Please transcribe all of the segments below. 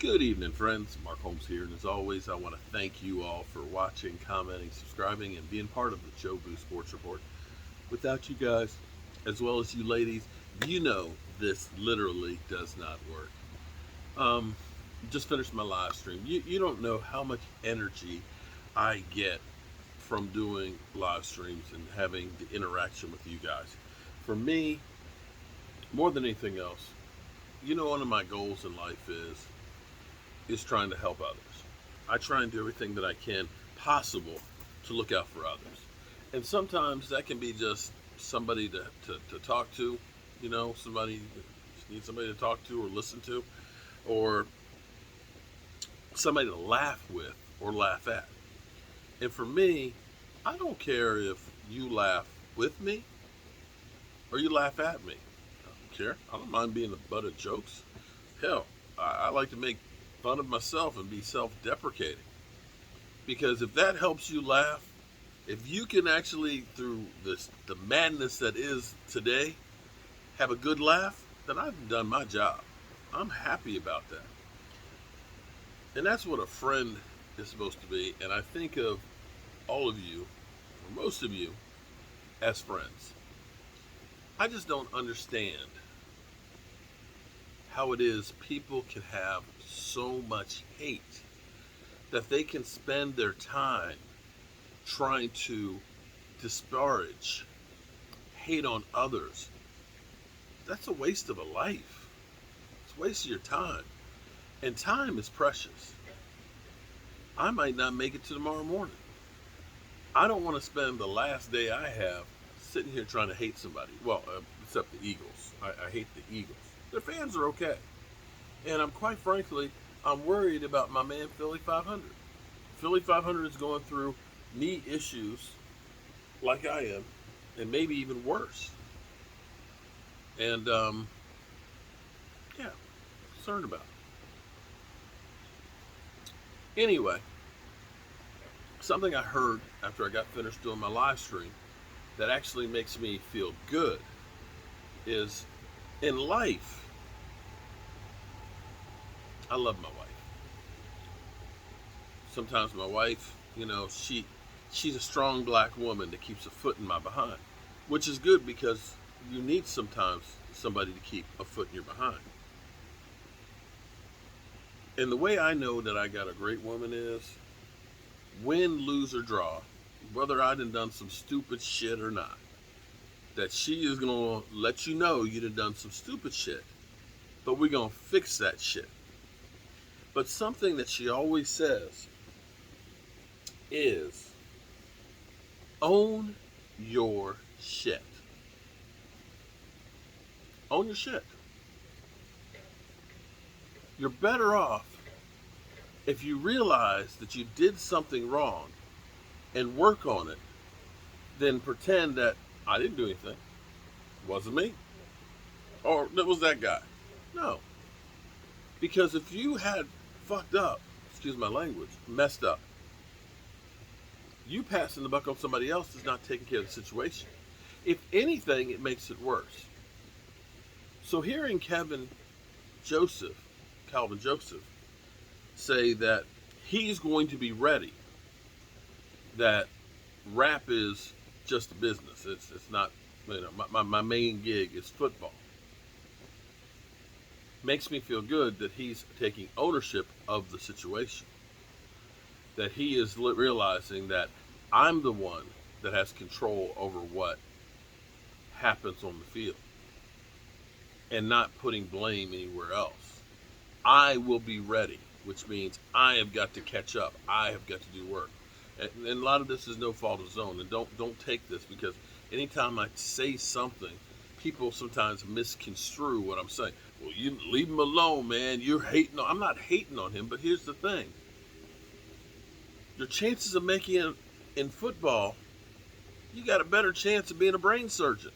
Good evening, friends. Mark Holmes here, and as always, I want to thank you all for watching, commenting, subscribing, and being part of the Joe Boo Sports Report. Without you guys, as well as you ladies, you know this literally does not work. Um, just finished my live stream. You don't know how much energy I get from doing live streams and having the interaction with you guys. For me, more than anything else, one of my goals in life is trying to help others. I try and do everything that I can possible to look out for others. And sometimes that can be just somebody to talk to, somebody needs somebody to talk to or listen to, or somebody to laugh with or laugh at. And for me, I don't care if you laugh with me or you laugh at me. I don't care. I don't mind being the butt of jokes. Hell, I like to make fun of myself and be self-deprecating. Because if that helps you laugh, if you can actually, through the madness that is today, have a good laugh, then I've done my job. I'm happy about that. And that's what a friend is supposed to be. And I think of all of you, or most of you, as friends. I just don't understand how it is people can have so much hate that they can spend their time trying to disparage, hate on others. That's a waste of a life. It's a waste of your time. And time is precious. I might not make it to tomorrow morning. I don't want to spend the last day I have sitting here trying to hate somebody. Well, except the Eagles. I hate the Eagles. Their fans are okay. And quite frankly, I'm worried about my man Philly 500. Philly 500 is going through knee issues like I am, and maybe even worse. And, concerned about it. Anyway, something I heard after I got finished doing my live stream that actually makes me feel good is, in life, I love my wife. Sometimes my wife, she's a strong black woman that keeps a foot in my behind, which is good because you need sometimes somebody to keep a foot in your behind. And the way I know that I got a great woman is win, lose, or draw, whether I done some stupid shit or not, that she is going to let you know you done some stupid shit, but we're going to fix that shit. But something that she always says is, own your shit. Own your shit. You're better off if you realize that you did something wrong and work on it than pretend that I didn't do anything. It wasn't me. Or it was that guy. No. Because if you had fucked up, excuse my language, messed up, you passing the buck on somebody else is not taking care of the situation. If anything, it makes it worse. So hearing Kelvin Joseph, say that he's going to be ready, that rap is just a business. It's not, my main gig is football. Makes me feel good that he's taking ownership of the situation. That he is realizing that I'm the one that has control over what happens on the field and not putting blame anywhere else. I will be ready, which means I have got to catch up. I have got to do work. And a lot of this is no fault of his own. And don't take this, because anytime I say something, people sometimes misconstrue what I'm saying. Well, you leave him alone, man. You're hating on. I'm not hating on him, but here's the thing. Your chances of making it in football, you got a better chance of being a brain surgeon.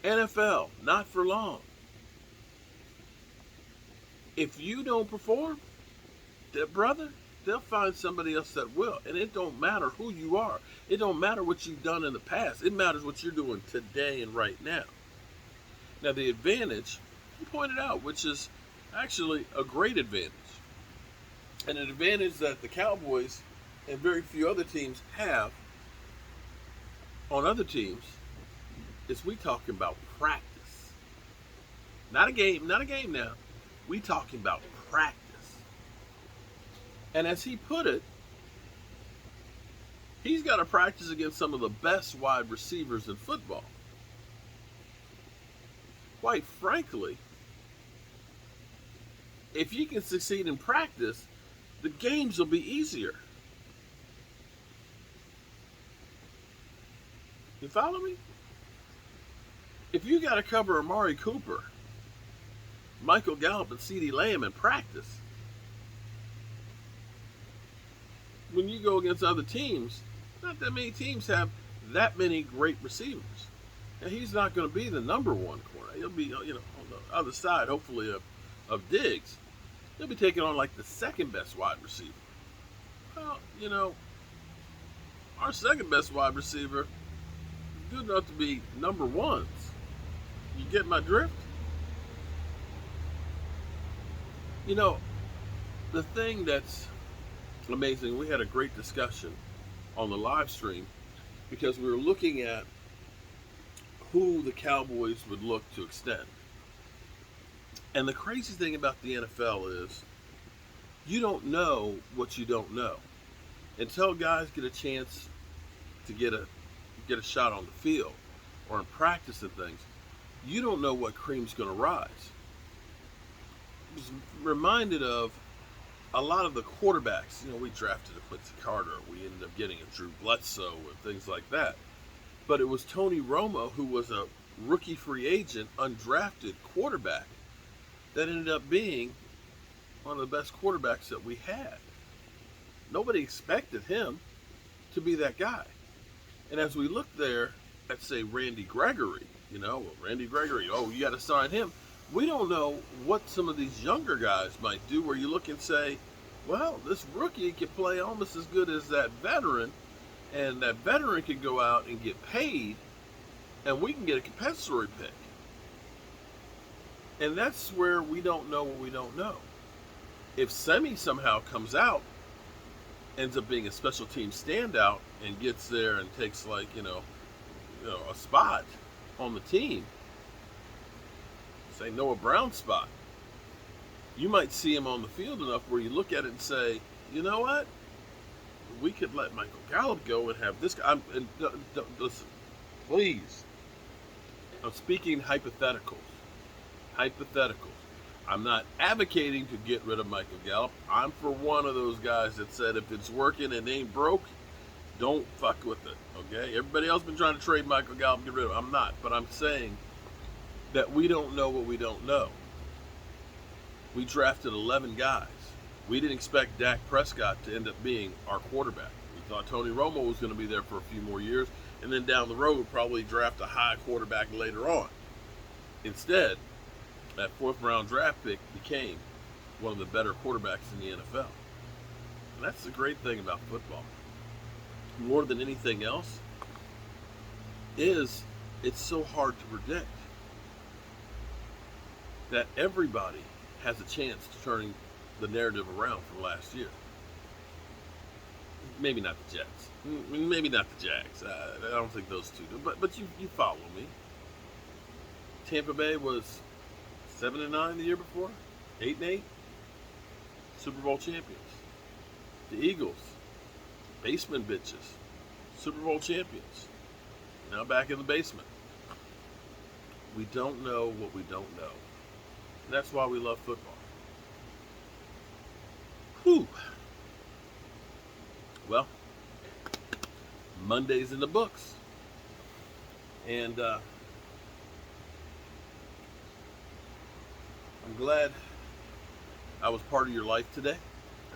NFL, not for long. If you don't perform, they'll find somebody else that will. And it don't matter who you are. It don't matter what you've done in the past. It matters what you're doing today and right now. Now, the advantage you pointed out, which is actually a great advantage. And an advantage that the Cowboys and very few other teams have on other teams is we talking about practice. Not a game now. We talking about practice. And as he put it, he's got to practice against some of the best wide receivers in football. Quite frankly, if you can succeed in practice, the games will be easier. You follow me? If you got to cover Amari Cooper, Michael Gallup, and CeeDee Lamb in practice, when you go against other teams, not that many teams have that many great receivers. And he's not going to be the number one corner. He'll be, on the other side, hopefully, of Diggs. He'll be taking on like the second best wide receiver. Well, our second best wide receiver is good enough to be number ones. You get my drift? The thing that's amazing, we had a great discussion on the live stream because we were looking at who the Cowboys would look to extend. And the crazy thing about the NFL is you don't know what you don't know. Until guys get a chance to get a shot on the field or in practice and things, you don't know what cream's going to rise. I was reminded of a lot of the quarterbacks. We drafted a Quincy Carter. We ended up getting a Drew Bledsoe and things like that. But it was Tony Romo, who was a rookie free agent, undrafted quarterback, that ended up being one of the best quarterbacks that we had. Nobody expected him to be that guy. And as we look there at, say, Randy Gregory, you got to sign him. We don't know what some of these younger guys might do where you look and say, well, this rookie can play almost as good as that veteran, and that veteran can go out and get paid, and we can get a compensatory pick. And that's where we don't know what we don't know. If Semi somehow comes out, ends up being a special team standout, and gets there and takes a spot on the team, say Noah Brown's spot, you might see him on the field enough where you look at it and say, you know what? We could let Michael Gallup go and have this guy. Listen, please. I'm speaking hypotheticals. I'm not advocating to get rid of Michael Gallup. I'm for one of those guys that said if it's working and ain't broke, don't fuck with it. Okay? Everybody else been trying to trade Michael Gallup and get rid of him. I'm not. But I'm saying that we don't know what we don't know. We drafted 11 guys. We didn't expect Dak Prescott to end up being our quarterback. We thought Tony Romo was going to be there for a few more years, and then down the road probably draft a high quarterback later on. Instead, that fourth round draft pick became one of the better quarterbacks in the NFL. And that's the great thing about football. More than anything else, is it's so hard to predict that everybody has a chance to turn the narrative around from last year. Maybe not the Jets. Maybe not the Jags. I don't think those two do. But you follow me. Tampa Bay was 7-9 the year before, 8-8, Super Bowl champions. The Eagles, basement bitches, Super Bowl champions. Now back in the basement. We don't know what we don't know. And that's why we love football. Whew. Well, Monday's in the books. And I'm glad I was part of your life today.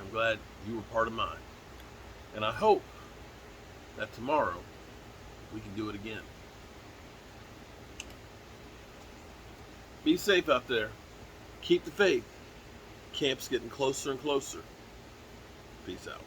I'm glad you were part of mine. And I hope that tomorrow we can do it again. Be safe out there. Keep the faith. Camp's getting closer and closer. Peace out.